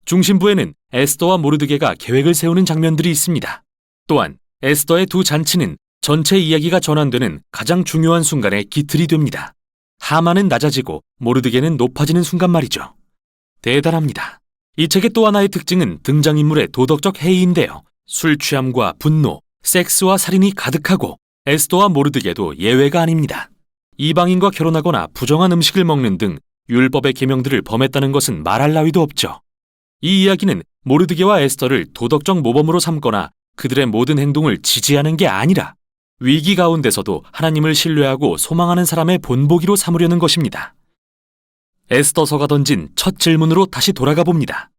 중심부에는 에스더와 모르드게가 계획을 세우는 장면들이 있습니다. 또한 에스더의 두 잔치는 전체 이야기가 전환되는 가장 중요한 순간의 기틀이 됩니다. 하만은 낮아지고 모르드게는 높아지는 순간 말이죠. 대단합니다. 이 책의 또 하나의 특징은 등장인물의 도덕적 해이인데요. 술 취함과 분노, 섹스와 살인이 가득하고 에스더와 모르드게도 예외가 아닙니다. 이방인과 결혼하거나 부정한 음식을 먹는 등 율법의 계명들을 범했다는 것은 말할 나위도 없죠. 이 이야기는 모르드게와 에스더를 도덕적 모범으로 삼거나 그들의 모든 행동을 지지하는 게 아니라 위기 가운데서도 하나님을 신뢰하고 소망하는 사람의 본보기로 삼으려는 것입니다. 에스더서가 던진 첫 질문으로 다시 돌아가 봅니다.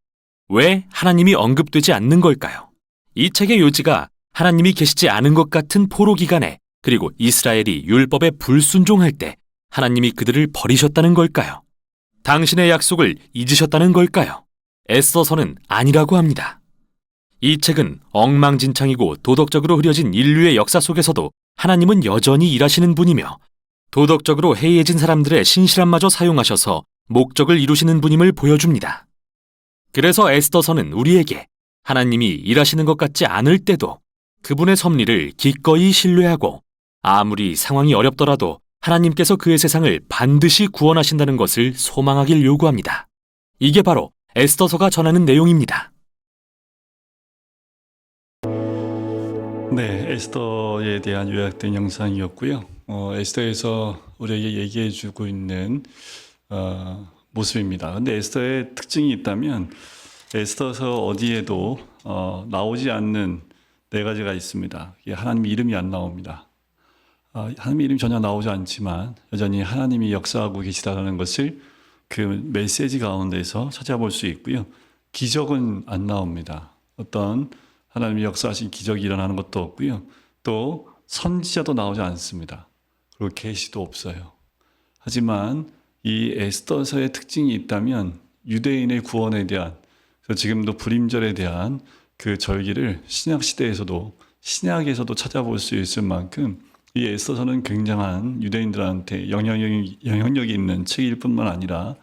왜 하나님이 언급되지 않는 걸까요? 이 책의 요지가 하나님이 계시지 않은 것 같은 포로 기간에 그리고 이스라엘이 율법에 불순종할 때 하나님이 그들을 버리셨다는 걸까요? 당신의 약속을 잊으셨다는 걸까요? 에스더서는 아니라고 합니다. 이 책은 엉망진창이고 도덕적으로 흐려진 인류의 역사 속에서도 하나님은 여전히 일하시는 분이며 도덕적으로 해이해진 사람들의 신실함마저 사용하셔서 목적을 이루시는 분임을 보여줍니다. 그래서 에스더서는 우리에게 하나님이 일하시는 것 같지 않을 때도 그분의 섭리를 기꺼이 신뢰하고 아무리 상황이 어렵더라도 하나님께서 그의 세상을 반드시 구원하신다는 것을 소망하길 요구합니다. 이게 바로 에스더서가 전하는 내용입니다. 네, 에스더에 대한 요약된 영상이었고요. 에스더에서 우리에게 얘기해주고 있는 모습입니다. 근데 에스더의 특징이 있다면 에스더서 어디에도 나오지 않는 네 가지가 있습니다. 이게 하나님 이름이 안 나옵니다. 하나님 이름이 전혀 나오지 않지만 여전히 하나님이 역사하고 계시다는 것을 그 메시지 가운데서 찾아볼 수 있고요. 기적은 안 나옵니다. 어떤 하나님이 역사하신 기적이 일어나는 것도 없고요. 또 선지자도 나오지 않습니다. 그리고 계시도 없어요. 하지만 이 에스더서의 특징이 있다면 유대인의 구원에 대한, 지금도 불임절에 대한 그 절기를 신약 시대에서도 신약에서도 찾아볼 수 있을 만큼 이 에스더서는 굉장한 유대인들한테 영향력이 있는 책일 뿐만 아니라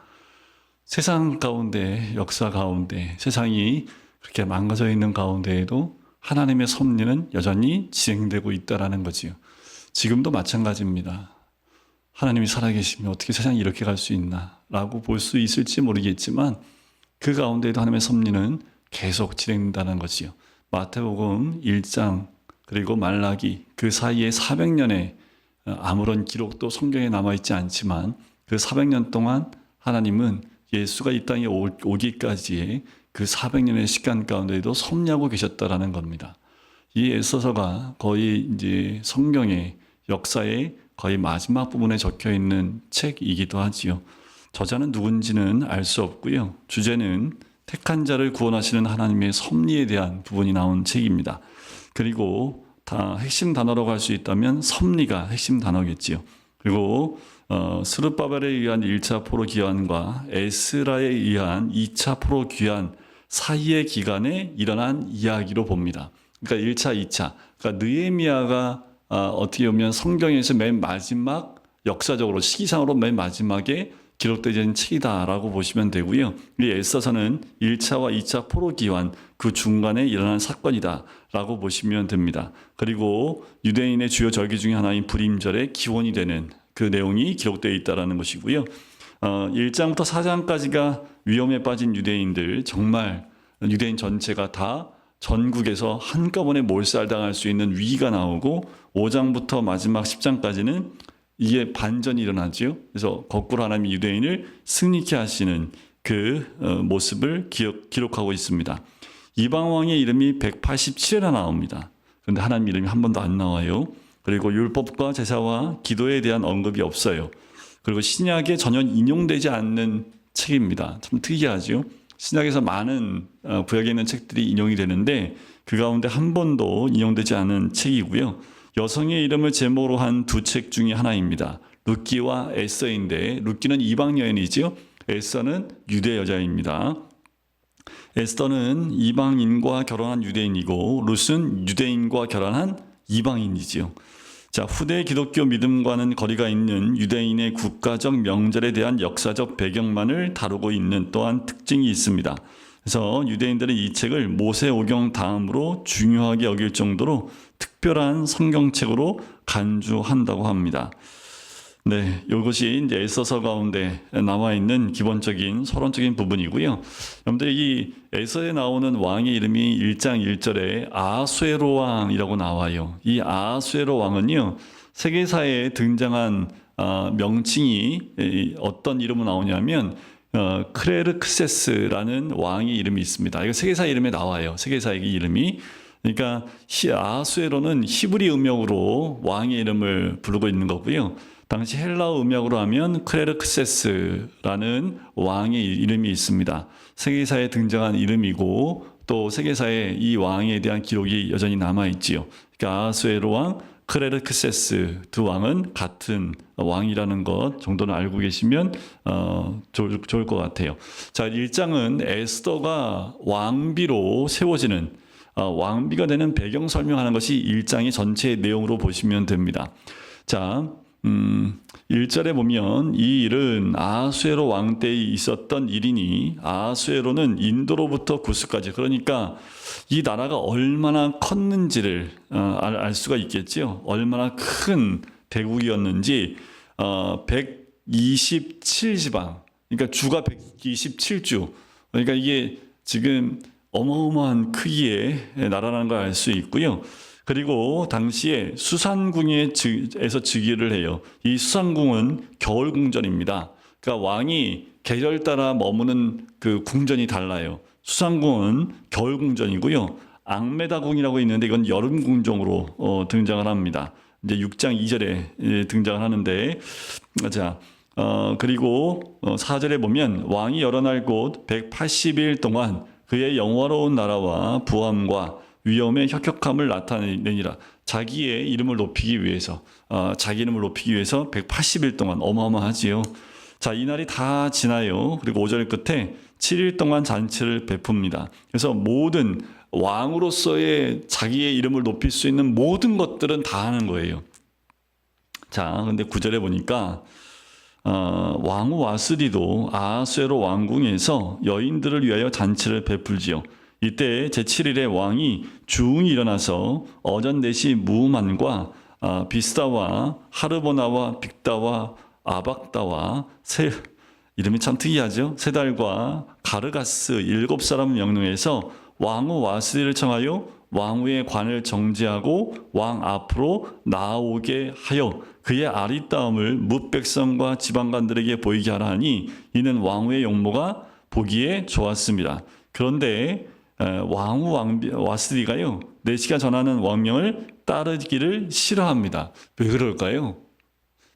세상 가운데, 역사 가운데, 세상이 그렇게 망가져 있는 가운데에도 하나님의 섭리는 여전히 진행되고 있다는 거지요. 지금도 마찬가지입니다. 하나님이 살아계시면 어떻게 세상이 이렇게 갈 수 있나 라고 볼 수 있을지 모르겠지만 그 가운데에도 하나님의 섭리는 계속 진행된다는 거지요. 마태복음 1장 그리고 말라기 그 사이에 400년의 아무런 기록도 성경에 남아있지 않지만 그 400년 동안 하나님은 예수가 이 땅에 오기까지의 그 400년의 시간 가운데에도 섭리하고 계셨다라는 겁니다. 이 에스더서가 거의 이제 성경의 역사의 거의 마지막 부분에 적혀 있는 책이기도 하지요. 저자는 누군지는 알 수 없고요. 주제는 택한 자를 구원하시는 하나님의 섭리에 대한 부분이 나온 책입니다. 그리고 다 핵심 단어라고 할 수 있다면 섭리가 핵심 단어겠지요. 그리고 스룹바벨에 의한 1차 포로 귀환과 에스라에 의한 2차 포로 귀환 사이의 기간에 일어난 이야기로 봅니다. 그러니까 1차, 2차. 그러니까 느헤미야가 어떻게 보면 성경에서 맨 마지막 역사적으로 시기상으로 맨 마지막에 기록되어진 책이다라고 보시면 되고요. 이 에스더서는 1차와 2차 포로 귀환 그 중간에 일어난 사건이다라고 보시면 됩니다. 그리고 유대인의 주요 절기 중에 하나인 불임절의 기원이 되는 그 내용이 기록되어 있다는 것이고요. 1장부터 4장까지가 위험에 빠진 유대인들, 정말 유대인 전체가 다 전국에서 한꺼번에 몰살당할 수 있는 위기가 나오고 5장부터 마지막 10장까지는 이게 반전이 일어나죠. 그래서 거꾸로 하나님이 유대인을 승리케 하시는 그 모습을 기록하고 있습니다. 이방 왕의 이름이 187회나 나옵니다. 그런데 하나님 이름이 한 번도 안 나와요. 그리고 율법과 제사와 기도에 대한 언급이 없어요. 그리고 신약에 전혀 인용되지 않는 책입니다. 참 특이하죠. 신약에서 많은 구약에 있는 책들이 인용이 되는데 그 가운데 한 번도 인용되지 않은 책이고요. 여성의 이름을 제목으로 한 두 책 중에 하나입니다. 룻기와 에스더인데 룻기는 이방 여인이지요. 에스더는 유대 여자입니다. 에스더는 이방인과 결혼한 유대인이고 룻은 유대인과 결혼한 이방인이지요. 자, 후대 기독교 믿음과는 거리가 있는 유대인의 국가적 명절에 대한 역사적 배경만을 다루고 있는 또한 특징이 있습니다. 그래서 유대인들은 이 책을 모세오경 다음으로 중요하게 여길 정도로 특별한 성경책으로 간주한다고 합니다. 네, 이것이 이제 에스더서 가운데 나와 있는 기본적인 서론적인 부분이고요. 여러분들 이 에스더에 나오는 왕의 이름이 1장 1절에 아하수에로 왕이라고 나와요. 이 아하수에로 왕은요 세계사에 등장한 명칭이 어떤 이름으로 나오냐면 크레르크세스라는 왕의 이름이 있습니다. 이거 세계사 이름에 나와요. 세계사의 이름이. 그러니까 아하수에로는 히브리 음역으로 왕의 이름을 부르고 있는 거고요. 당시 헬라어 음역으로 하면 크레르크세스라는 왕의 이름이 있습니다. 세계사에 등장한 이름이고 또 세계사에 이 왕에 대한 기록이 여전히 남아있지요. 그러니까 아하수에로 왕, 크레르크세스 두 왕은 같은 왕이라는 것 정도는 알고 계시면 좋을 것 같아요. 자, 1장은 에스더가 왕비로 세워지는 왕비가 되는 배경 설명하는 것이 1장의 전체 내용으로 보시면 됩니다. 자, 1절에 보면 이 일은 아하수에로 왕 때에 있었던 일이니 아하수에로는 인도로부터 구스까지 그러니까 이 나라가 얼마나 컸는지를 알 수가 있겠죠. 얼마나 큰 대국이었는지 127지방 그러니까 주가 127주 그러니까 이게 지금 어마어마한 크기의 나라라는 걸 알 수 있고요. 그리고 당시에 수산궁에서 즉위를 해요. 이 수산궁은 겨울 궁전입니다. 그러니까 왕이 계절 따라 머무는 그 궁전이 달라요. 수산궁은 겨울 궁전이고요. 앙메다궁이라고 있는데 이건 여름 궁전으로 등장을 합니다. 이제 6장 2절에 등장을 하는데 자. 그리고 4절에 보면 왕이 여러 날 곧 180일 동안 그의 영화로운 나라와 부함과 위엄의 혁혁함을 나타내니라. 자기의 이름을 높이기 위해서 자기 이름을 높이기 위해서 180일 동안 어마어마하지요. 자, 이 날이 다 지나요. 그리고 5절 끝에 7일 동안 잔치를 베풉니다. 그래서 모든 왕으로서의 자기의 이름을 높일 수 있는 모든 것들은 다 하는 거예요. 자, 근데 9절에 보니까 왕후 와스디도 아하수에로 왕궁에서 여인들을 위하여 잔치를 베풀지요. 이때 제7일에 왕이 주웅이 일어나서 어전대시 무만과 비스다와 하르보나와 빅다와 아박다와 이름이 참 특이하죠. 세달과 가르가스 7사람을 명령해서 왕후 와스디를 청하여 왕후의 관을 정지하고 왕 앞으로 나오게 하여 그의 아리따움을 뭇 백성과 지방관들에게 보이게 하라 하니 이는 왕후의 용모가 보기에 좋았습니다. 그런데 왕후 와스디가요 내시가 전하는 왕명을 따르기를 싫어합니다. 왜 그럴까요?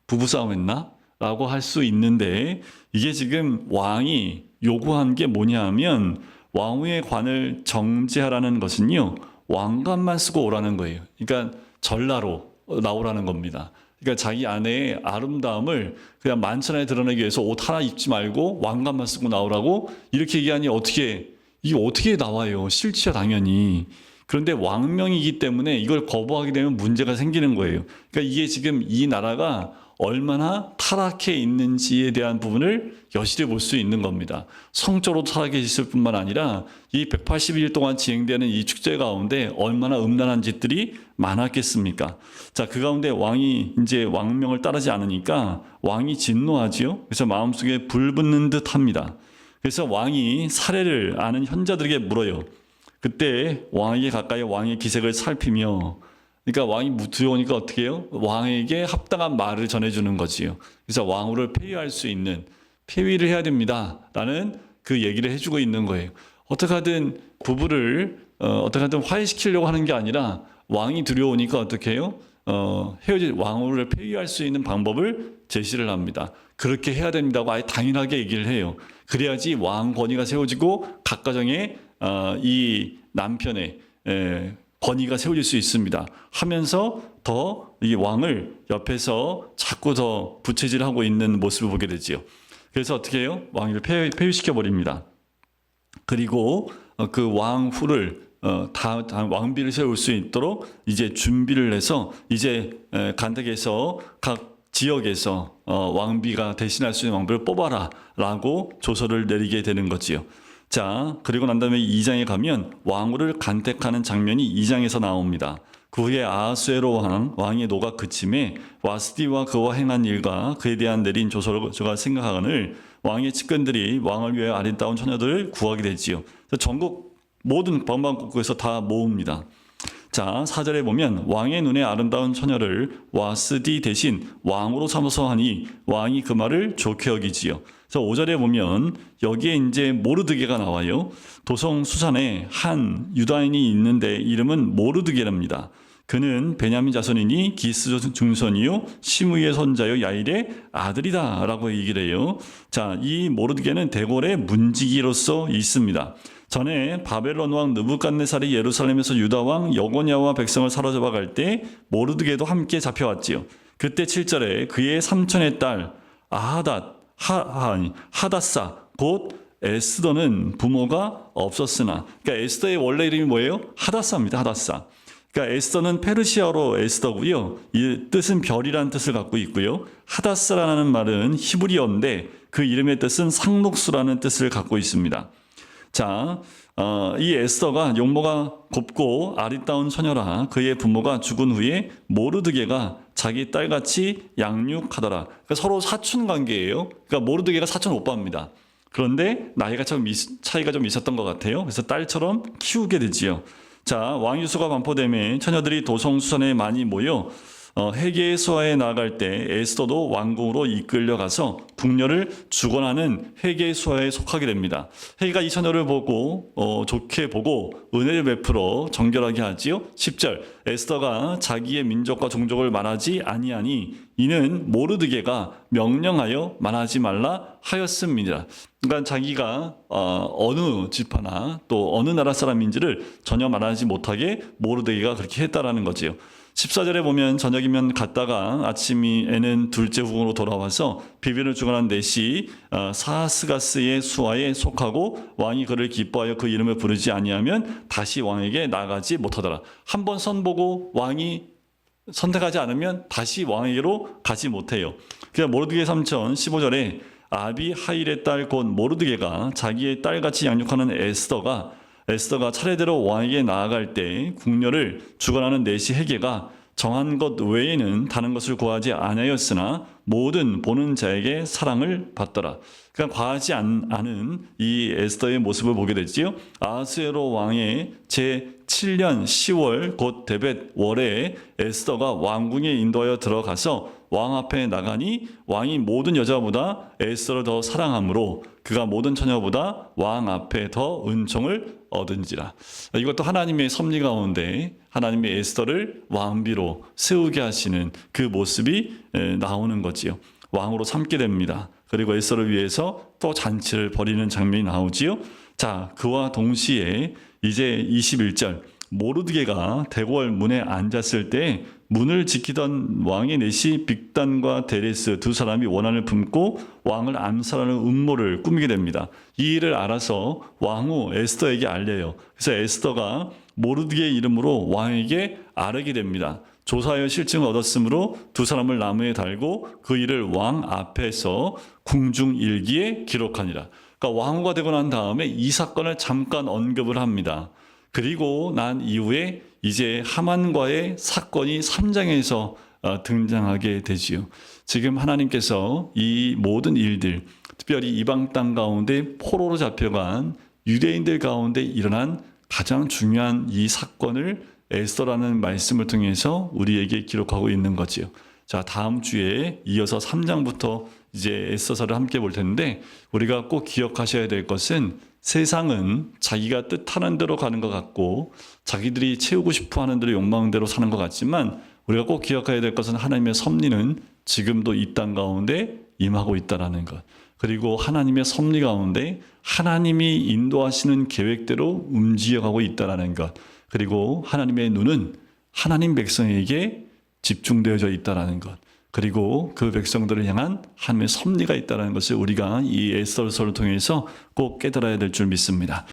부부싸움했나? 라고 할 수 있는데 이게 지금 왕이 요구한 게 뭐냐 하면 왕후의 관을 정지하라는 것은요 왕관만 쓰고 오라는 거예요. 그러니까 전라로 나오라는 겁니다. 그러니까 자기 아내의 아름다움을 그냥 만천하에 드러내기 위해서 옷 하나 입지 말고 왕관만 쓰고 나오라고 이렇게 얘기하니 이게 어떻게 나와요? 싫지요, 당연히. 그런데 왕명이기 때문에 이걸 거부하게 되면 문제가 생기는 거예요. 그러니까 이게 지금 이 나라가 얼마나 타락해 있는지에 대한 부분을 여실히 볼 수 있는 겁니다. 성적으로 타락해 있을 뿐만 아니라 이 180일 동안 진행되는 이 축제 가운데 얼마나 음란한 짓들이 많았겠습니까? 자, 그 가운데 왕이 이제 왕명을 따르지 않으니까 왕이 진노하지요. 그래서 마음속에 불 붙는 듯 합니다. 그래서 왕이 사례를 아는 현자들에게 물어요. 그때 왕에게 가까이 왕의 기색을 살피며 그러니까 왕이 두려우니까 어떻게 해요? 왕에게 합당한 말을 전해주는 거지요. 그래서 왕후를 폐위할 수 있는 폐위를 해야 됩니다. 라는 그 얘기를 해주고 있는 거예요. 어떻게 하든 부부를 어떻게 하든 화해시키려고 하는 게 아니라 왕이 두려우니까 어떻게 해요? 왕후를 폐위할 수 있는 방법을 제시를 합니다. 그렇게 해야 된다고 아예 당연하게 얘기를 해요. 그래야지 왕 권위가 세워지고 각 가정에 이 남편의 권위가 세워질 수 있습니다. 하면서 더 이 왕을 옆에서 자꾸 더 부채질하고 있는 모습을 보게 되지요. 그래서 어떻게 해요? 왕위를 폐위시켜 버립니다. 그리고 그 왕후를 다 왕비를 세울 수 있도록 이제 준비를 해서 이제 간택에서 각 지역에서 왕비가 대신할 수 있는 왕비를 뽑아라 라고 조서를 내리게 되는 거지요. 자, 그리고 난 다음에 2장에 가면 왕후를 간택하는 장면이 2장에서 나옵니다. 그 후에 아하수에로 왕의 노가 그침에 와스디와 그와 행한 일과 그에 대한 내린 조서가 생각하거늘 왕의 측근들이 왕을 위해 아름다운 처녀들을 구하게 되지요. 전국 모든 방방곡곡에서 다 모읍니다. 자, 4절에 보면 왕의 눈에 아름다운 처녀를 와스디 대신 왕으로 삼아서 하니 왕이 그 말을 좋게 여기지요. 그래서 5절에 보면 여기에 이제 모르드게가 나와요. 도성 수산에 한 유다인이 있는데 이름은 모르드게랍니다. 그는 베냐민 자손이니 기스 중손이요 시므이의 손자요 야일의 아들이다 라고 얘기를 해요. 자, 이 모르드게는 대궐의 문지기로서 있습니다. 전에 바벨론 왕 느부갓네살이 예루살렘에서 유다 왕 여고냐와 백성을 사로잡아 갈 때 모르드게도 함께 잡혀왔지요. 그때 7절에 그의 삼촌의 딸 하닷사 곧 에스더는 부모가 없었으나, 그러니까 에스더의 원래 이름이 뭐예요? 하닷사입니다. 하닷사. 그러니까 에스더는 페르시아어로 에스더고요. 이 뜻은 별이라는 뜻을 갖고 있고요. 하닷사라는 말은 히브리어인데 그 이름의 뜻은 상록수라는 뜻을 갖고 있습니다. 자, 이 에스더가 용모가 곱고 아리따운 처녀라. 그의 부모가 죽은 후에 모르드게가 자기 딸같이 양육하더라. 그러니까 서로 사촌 관계예요. 그러니까 모르드게가 사촌 오빠입니다. 그런데 나이가 좀 차이가 좀 있었던 것 같아요. 그래서 딸처럼 키우게 되지요. 자, 왕유수가 반포됨에 처녀들이 도성수산에 많이 모여 회개의 수하에 나아갈 때 에스더도 왕궁으로 이끌려가서 궁녀를 주관하는 회개의 수하에 속하게 됩니다. 회개가 이 처녀를 보고 좋게 보고 은혜를 베풀어 정결하게 하지요. 10절 에스더가 자기의 민족과 종족을 말하지 아니하니 이는 모르드게가 명령하여 말하지 말라 하였음이니라. 그러니까 자기가 어느 지파나 또 어느 나라 사람인지를 전혀 말하지 못하게 모르드게가 그렇게 했다라는 거지요. 14절에 보면 저녁이면 갔다가 아침에는 둘째 후궁으로 돌아와서 비변을 주관한 넷이 사스가스의 수하에 속하고 왕이 그를 기뻐하여 그 이름을 부르지 아니하면 다시 왕에게 나가지 못하더라. 한 번 선보고 왕이 선택하지 않으면 다시 왕에게로 가지 못해요. 그래서 모르드게 삼촌 15절에 아비하일의 딸 곧 모르드게가 자기의 딸같이 양육하는 에스더가 차례대로 왕에게 나아갈 때 궁녀를 주관하는 넷이 회개가 정한 것 외에는 다른 것을 구하지 아니하였으나 모든 보는 자에게 사랑을 받더라. 그러니까 과하지 않은 이 에스더의 모습을 보게 되지요. 아하스웨로 왕의 제7년 10월 곧 데벳 월에 에스더가 왕궁에 인도하여 들어가서 왕 앞에 나가니 왕이 모든 여자보다 에스더를 더 사랑하므로 그가 모든 처녀보다 왕 앞에 더 은총을 얻은지라. 이것도 하나님의 섭리 가운데 하나님의 에스더를 왕비로 세우게 하시는 그 모습이 나오는 거지요. 왕으로 삼게 됩니다. 그리고 에스더를 위해서 또 잔치를 벌이는 장면이 나오지요. 자, 그와 동시에 이제 21절 모르드게가 대궐 문에 앉았을 때 문을 지키던 왕의 넷이 빅단과 데레스 두 사람이 원한을 품고 왕을 암살하는 음모를 꾸미게 됩니다. 이 일을 알아서 왕후 에스더에게 알려요. 그래서 에스더가 모르드게의 이름으로 왕에게 아뢰게 됩니다. 조사하여 실증을 얻었으므로 두 사람을 나무에 달고 그 일을 왕 앞에서 궁중일기에 기록하니라. 그러니까 왕후가 되고 난 다음에 이 사건을 잠깐 언급을 합니다. 그리고 난 이후에 이제 하만과의 사건이 3장에서 등장하게 되지요. 지금 하나님께서 이 모든 일들, 특별히 이방 땅 가운데 포로로 잡혀간 유대인들 가운데 일어난 가장 중요한 이 사건을 에스더라는 말씀을 통해서 우리에게 기록하고 있는 거지요. 자, 다음 주에 이어서 3장부터 이제 에스더서를 함께 볼 텐데 우리가 꼭 기억하셔야 될 것은 세상은 자기가 뜻하는 대로 가는 것 같고 자기들이 채우고 싶어 하는 대로 욕망 대로 사는 것 같지만 우리가 꼭 기억해야 될 것은 하나님의 섭리는 지금도 이 땅 가운데 임하고 있다라는 것. 그리고 하나님의 섭리 가운데 하나님이 인도하시는 계획대로 움직여가고 있다라는 것. 그리고 하나님의 눈은 하나님 백성에게 집중되어져 있다라는 것. 그리고 그 백성들을 향한 하나님의 섭리가 있다는 것을 우리가 이 에스더서를 통해서 꼭 깨달아야 될 줄 믿습니다.